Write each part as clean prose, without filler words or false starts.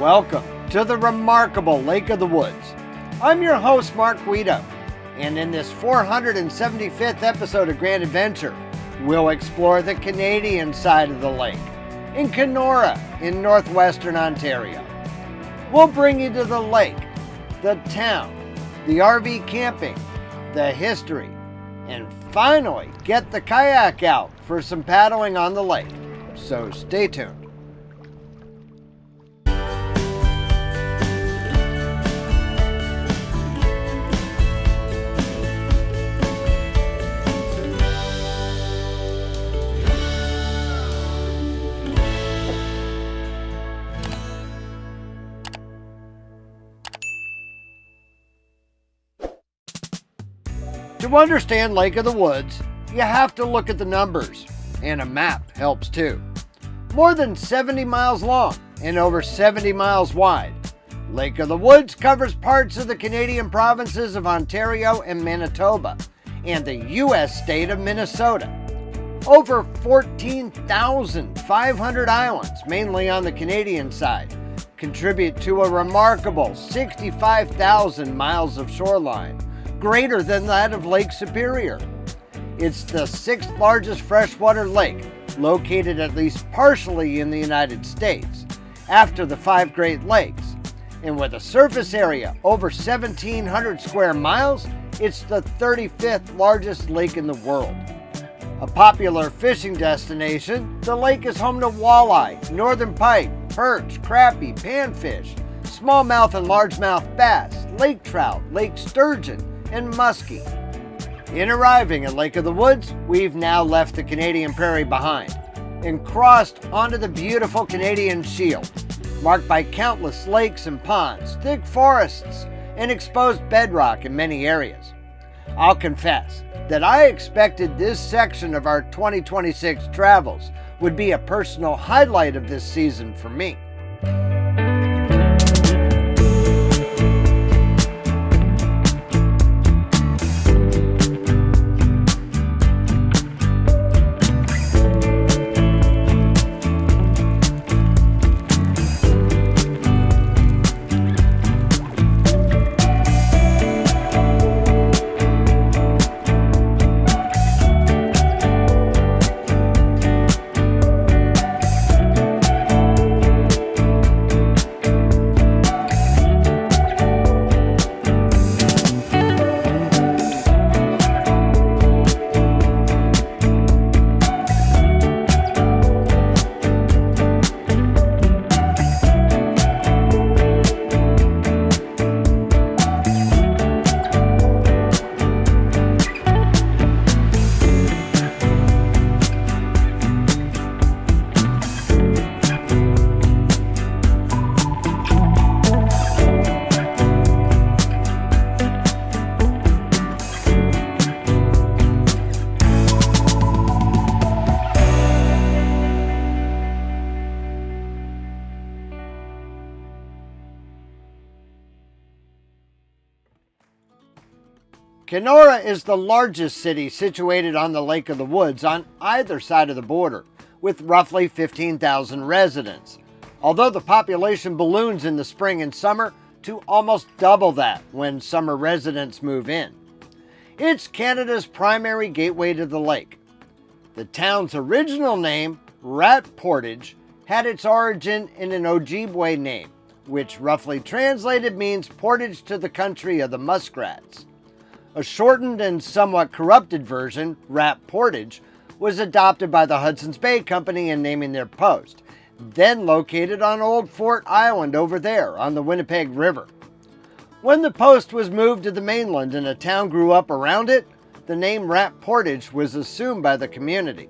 Welcome to the remarkable Lake of the Woods. I'm your host, Mark Guido, and in this 475th episode of Grand Adventure, we'll explore the Canadian side of the lake, in Kenora, in northwestern Ontario. We'll bring you to the lake, the town, the RV camping, the history, and finally get the kayak out for some paddling on the lake. So stay tuned. To understand Lake of the Woods, you have to look at the numbers, and a map helps too. More than 70 miles long and over 70 miles wide, Lake of the Woods covers parts of the Canadian provinces of Ontario and Manitoba and the U.S. state of Minnesota. Over 14,500 islands, mainly on the Canadian side, contribute to a remarkable 65,000 miles of shoreline, greater than that of Lake Superior. It's the sixth largest freshwater lake, located at least partially in the United States, after the five Great Lakes. And with a surface area over 1,700 square miles, it's the 35th largest lake in the world. A popular fishing destination, the lake is home to walleye, northern pike, perch, crappie, panfish, smallmouth and largemouth bass, lake trout, lake sturgeon, and muskie. In arriving at Lake of the Woods, we've now left the Canadian prairie behind and crossed onto the beautiful Canadian Shield, marked by countless lakes and ponds, thick forests, and exposed bedrock in many areas. I'll confess that I expected this section of our 2026 travels would be a personal highlight of this season for me. Kenora is the largest city situated on the Lake of the Woods on either side of the border, with roughly 15,000 residents, although the population balloons in the spring and summer to almost double that when summer residents move in. It's Canada's primary gateway to the lake. The town's original name, Rat Portage, had its origin in an Ojibwe name, which roughly translated means portage to the country of the muskrats. A shortened and somewhat corrupted version, Rat Portage, was adopted by the Hudson's Bay Company in naming their post, then located on Old Fort Island over there on the Winnipeg River. When the post was moved to the mainland and a town grew up around it, the name Rat Portage was assumed by the community.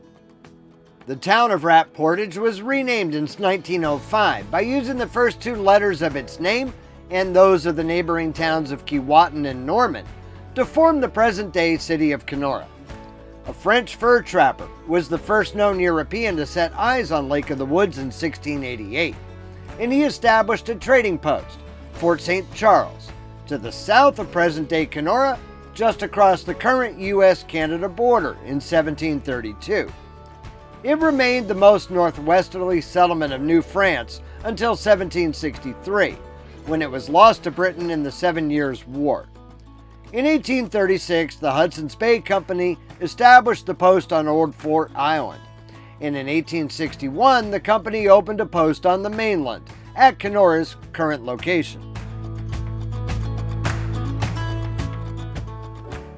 The town of Rat Portage was renamed in 1905 by using the first two letters of its name and those of the neighboring towns of Keewatin and Norman to form the present-day city of Kenora. A French fur trapper was the first known European to set eyes on Lake of the Woods in 1688, and he established a trading post, Fort St. Charles, to the south of present-day Kenora, just across the current U.S.-Canada border in 1732. It remained the most northwesterly settlement of New France until 1763, when it was lost to Britain in the 7 Years' War. In 1836, the Hudson's Bay Company established the post on Old Fort Island, and in 1861, the company opened a post on the mainland at Kenora's current location.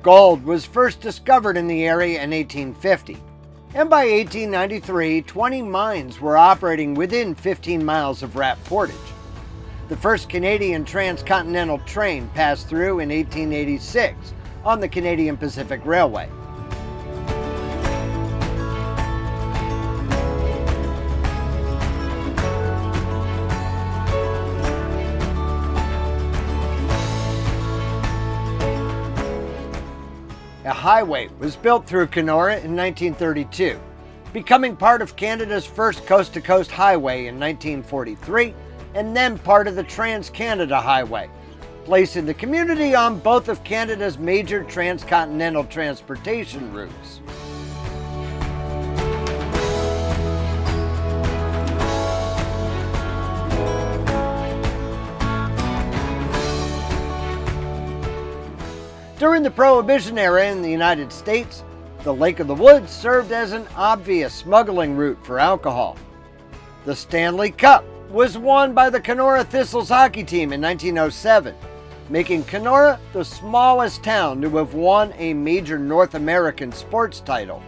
Gold was first discovered in the area in 1850, and by 1893, 20 mines were operating within 15 miles of Rat Portage. The first Canadian transcontinental train passed through in 1886 on the Canadian Pacific Railway. A highway was built through Kenora in 1932, becoming part of Canada's first coast-to-coast highway in 1943, and then part of the Trans-Canada Highway, placing the community on both of Canada's major transcontinental transportation routes. During the Prohibition era in the United States, the Lake of the Woods served as an obvious smuggling route for alcohol. The Stanley Cup was won by the Kenora Thistles hockey team in 1907, making Kenora the smallest town to have won a major North American sports title.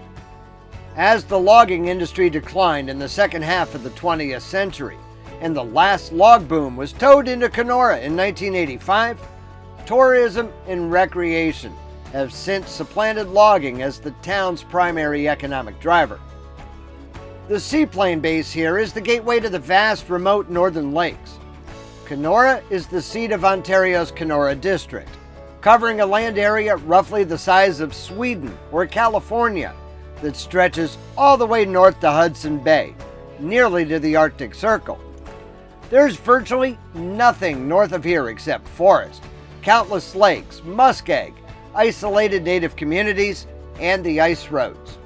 As the logging industry declined in the second half of the 20th century, and the last log boom was towed into Kenora in 1985, tourism and recreation have since supplanted logging as the town's primary economic driver. The seaplane base here is the gateway to the vast remote northern lakes. Kenora is the seat of Ontario's Kenora district, covering a land area roughly the size of Sweden or California that stretches all the way north to Hudson Bay, nearly to the Arctic Circle. There's virtually nothing north of here except forest, countless lakes, muskeg, isolated native communities, and the ice roads.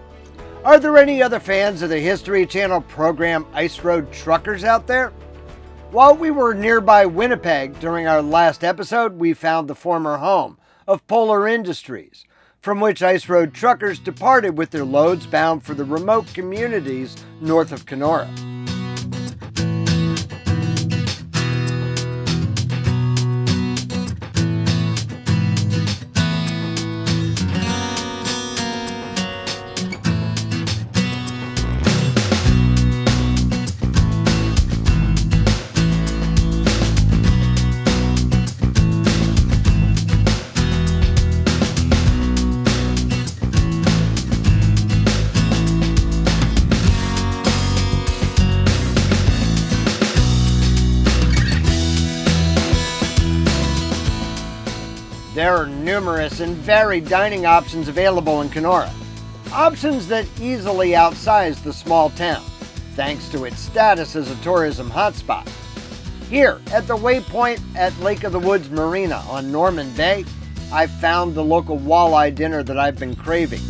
Are there any other fans of the History Channel program Ice Road Truckers out there? While we were nearby Winnipeg during our last episode, we found the former home of Polar Industries, from which Ice Road Truckers departed with their loads bound for the remote communities north of Kenora. There are numerous and varied dining options available in Kenora, options that easily outsize the small town, thanks to its status as a tourism hotspot. Here, at the waypoint at Lake of the Woods Marina on Norman Bay, I found the local walleye dinner that I've been craving.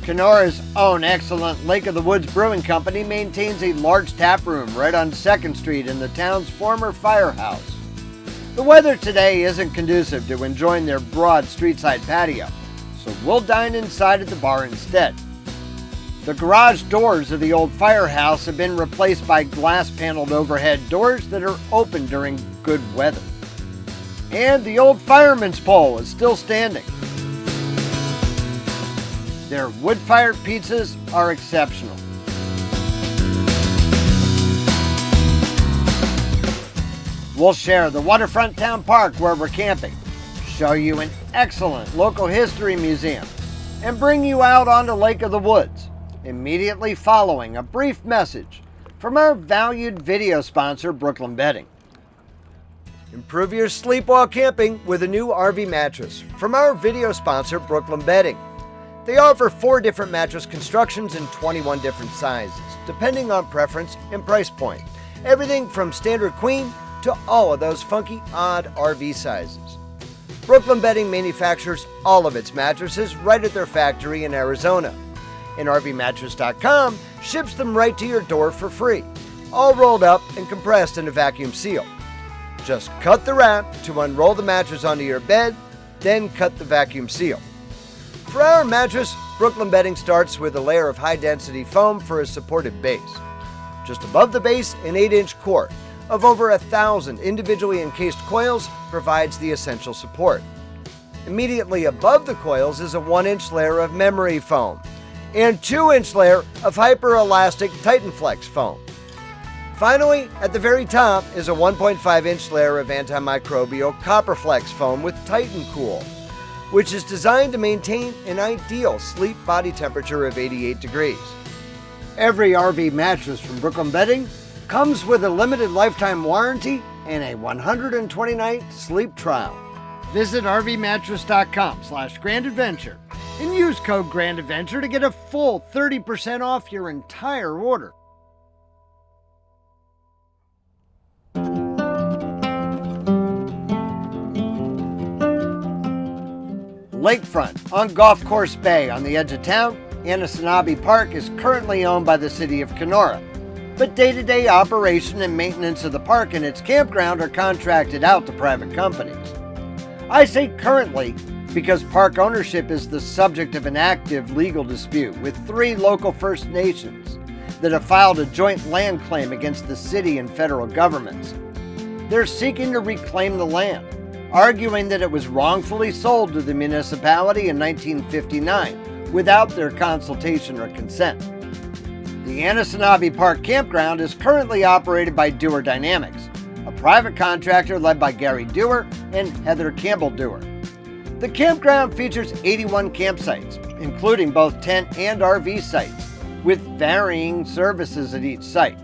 Kenora's own excellent Lake of the Woods Brewing Company maintains a large tap room right on 2nd Street in the town's former firehouse. The weather today isn't conducive to enjoying their broad streetside patio, so we'll dine inside at the bar instead. The garage doors of the old firehouse have been replaced by glass-paneled overhead doors that are open during good weather. And the old fireman's pole is still standing. Their wood-fired pizzas are exceptional. We'll share the waterfront town park where we're camping, show you an excellent local history museum, and bring you out onto Lake of the Woods, immediately following a brief message from our valued video sponsor, Brooklyn Bedding. Improve your sleep while camping with a new RV mattress from our video sponsor, Brooklyn Bedding. They offer 4 different mattress constructions in 21 different sizes, depending on preference and price point. Everything from standard queen to all of those funky, odd RV sizes. Brooklyn Bedding manufactures all of its mattresses right at their factory in Arizona. And RVmattress.com ships them right to your door for free, all rolled up and compressed in a vacuum seal. Just cut the wrap to unroll the mattress onto your bed, then cut the vacuum seal. For our mattress, Brooklyn Bedding starts with a layer of high-density foam for a supportive base. Just above the base, an 8-inch core of over 1,000 individually encased coils provides the essential support. Immediately above the coils is a 1-inch layer of memory foam and 2-inch layer of hyper-elastic TitanFlex foam. Finally, at the very top is a 1.5-inch layer of antimicrobial CopperFlex foam with TitanCool, which is designed to maintain an ideal sleep body temperature of 88 degrees. Every RV mattress from Brooklyn Bedding comes with a limited lifetime warranty and a 120-night sleep trial. Visit RVmattress.com/grandadventure and use code GRANDADVENTURE to get a full 30% off your entire order. Lakefront on Golf Course Bay on the edge of town, Anicinabe Park is currently owned by the city of Kenora, but day-to-day operation and maintenance of the park and its campground are contracted out to private companies. I say currently because park ownership is the subject of an active legal dispute with 3 local First Nations that have filed a joint land claim against the city and federal governments. They're seeking to reclaim the land, arguing that it was wrongfully sold to the municipality in 1959 without their consultation or consent. The Anicinabe Park Campground is currently operated by Dewar Dynamics, a private contractor led by Gary Dewar and Heather Campbell Dewar. The campground features 81 campsites, including both tent and RV sites, with varying services at each site.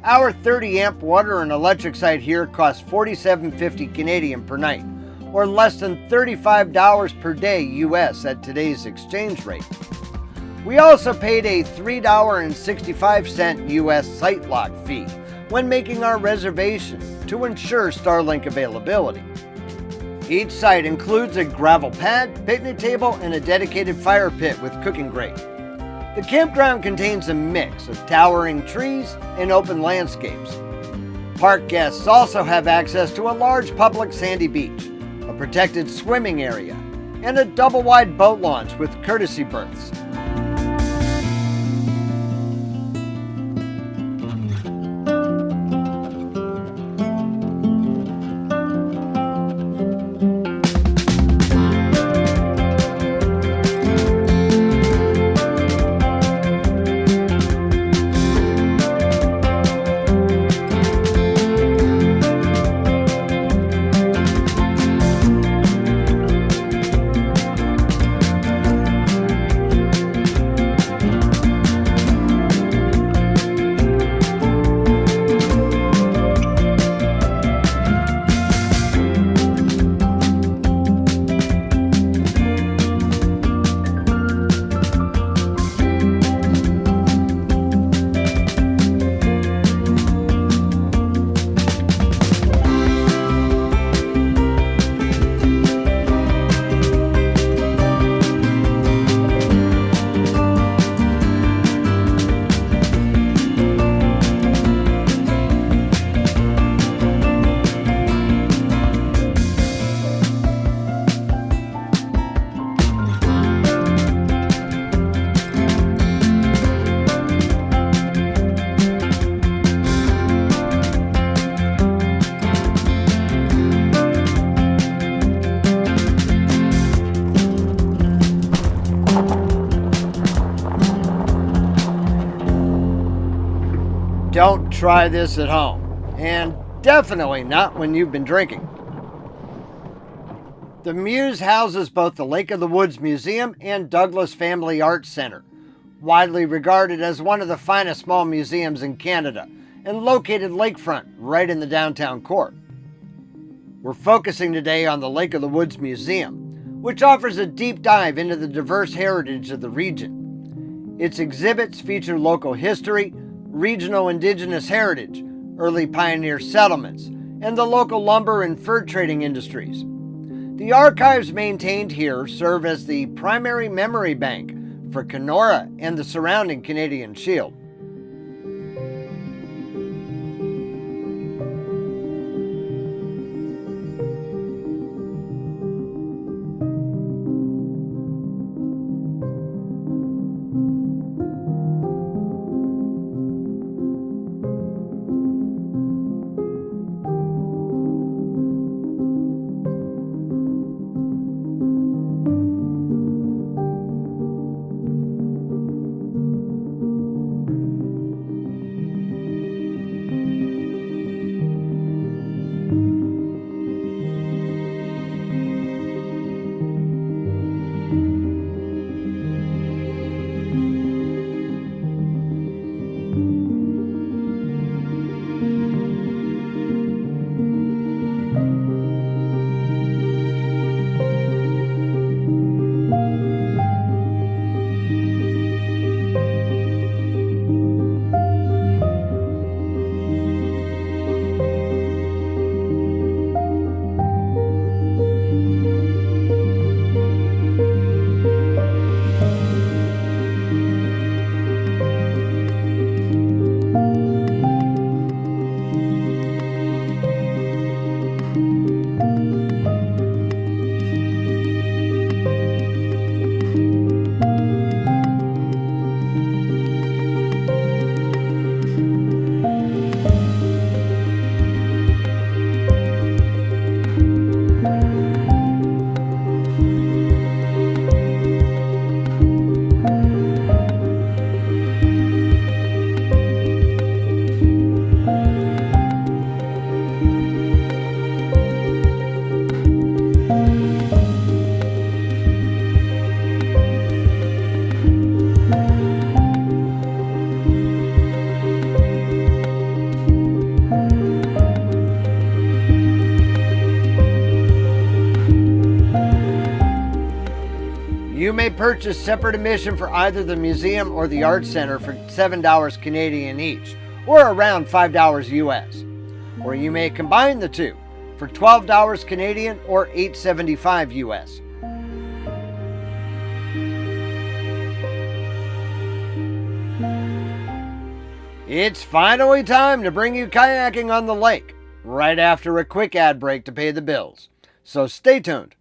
Our 30-amp water and electric site here costs $47.50 Canadian per night, or less than $35 per day US at today's exchange rate. We also paid a $3.65 US site lock fee when making our reservation to ensure Starlink availability. Each site includes a gravel pad, picnic table, and a dedicated fire pit with cooking grate. The campground contains a mix of towering trees and open landscapes. Park guests also have access to a large public sandy beach, a protected swimming area, and a double-wide boat launch with courtesy berths. Don't try this at home, and definitely not when you've been drinking. The Muse houses both the Lake of the Woods Museum and Douglas Family Arts Center, widely regarded as one of the finest small museums in Canada, and located lakefront right in the downtown core. We're focusing today on the Lake of the Woods Museum, which offers a deep dive into the diverse heritage of the region. Its exhibits feature local history, regional indigenous heritage, early pioneer settlements, and the local lumber and fur trading industries. The archives maintained here serve as the primary memory bank for Kenora and the surrounding Canadian Shield. You may purchase separate admission for either the museum or the art center for $7 Canadian each, or around $5 US. Or you may combine the two for $12 Canadian or $8.75 US. It's finally time to bring you kayaking on the lake, right after a quick ad break to pay the bills. So stay tuned.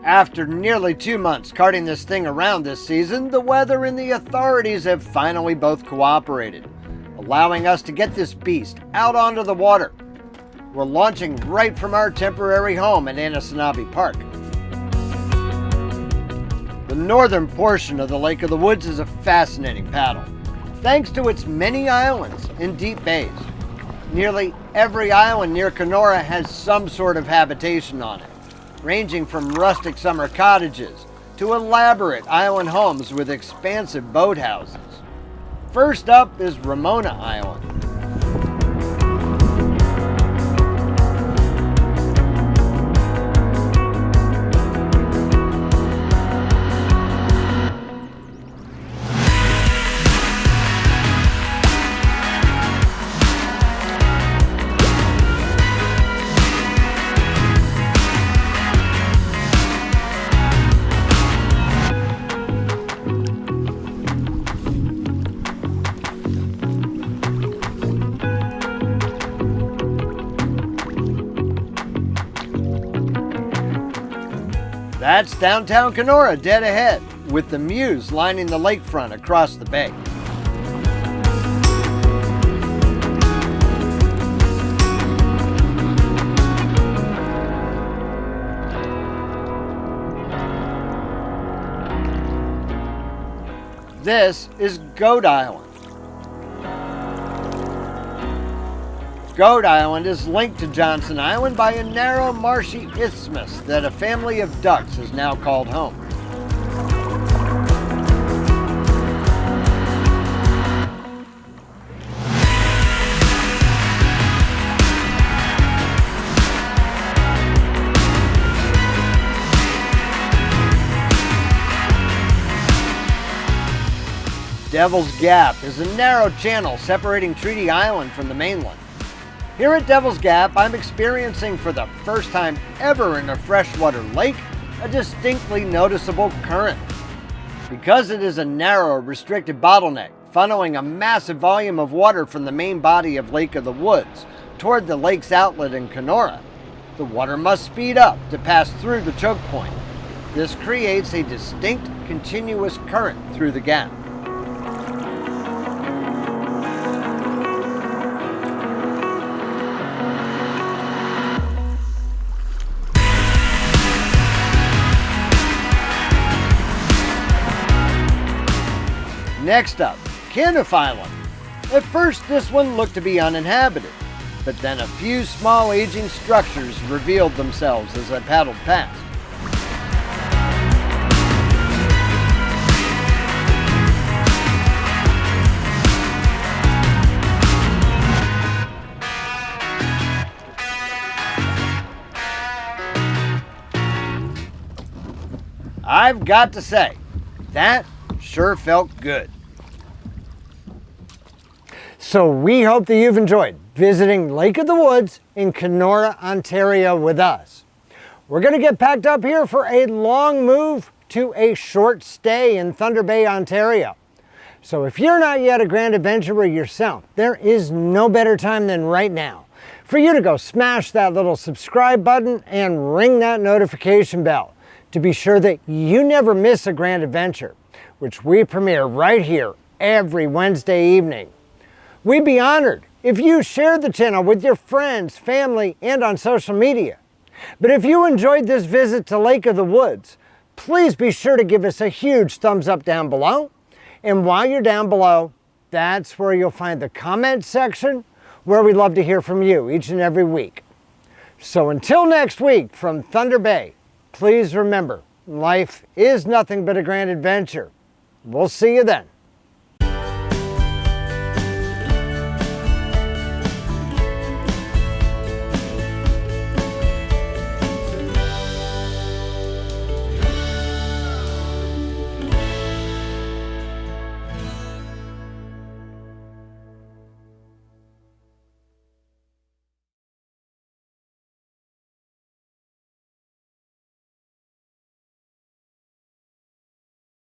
After nearly 2 months carting this thing around this season, the weather and the authorities have finally both cooperated, allowing us to get this beast out onto the water. We're launching right from our temporary home at Anicinabe Park. The northern portion of the Lake of the Woods is a fascinating paddle, thanks to its many islands and deep bays. Nearly every island near Kenora has some sort of habitation on it, ranging from rustic summer cottages to elaborate island homes with expansive boathouses. First up is Ramona Island. That's downtown Kenora dead ahead, with the Muse lining the lakefront across the bay. This is Goat Island. Goat Island is linked to Johnson Island by a narrow marshy isthmus that a family of ducks has now called home. Devil's Gap is a narrow channel separating Treaty Island from the mainland. Here at Devil's Gap, I'm experiencing for the first time ever in a freshwater lake a distinctly noticeable current. Because it is a narrow, restricted bottleneck, funneling a massive volume of water from the main body of Lake of the Woods toward the lake's outlet in Kenora, the water must speed up to pass through the choke point. This creates a distinct, continuous current through the gap. Next up, Kenneth Island. At first, this one looked to be uninhabited, but then a few small aging structures revealed themselves as I paddled past. I've got to say, that sure felt good. So we hope that you've enjoyed visiting Lake of the Woods in Kenora, Ontario with us. We're going to get packed up here for a long move to a short stay in Thunder Bay, Ontario. So if you're not yet a grand adventurer yourself, there is no better time than right now for you to go smash that little subscribe button and ring that notification bell to be sure that you never miss a grand adventure, which we premiere right here every Wednesday evening. We'd be honored if you shared the channel with your friends, family, and on social media. But if you enjoyed this visit to Lake of the Woods, please be sure to give us a huge thumbs up down below. And while you're down below, that's where you'll find the comment section, where we love to hear from you each and every week. So until next week from Thunder Bay, please remember, life is nothing but a grand adventure. We'll see you then.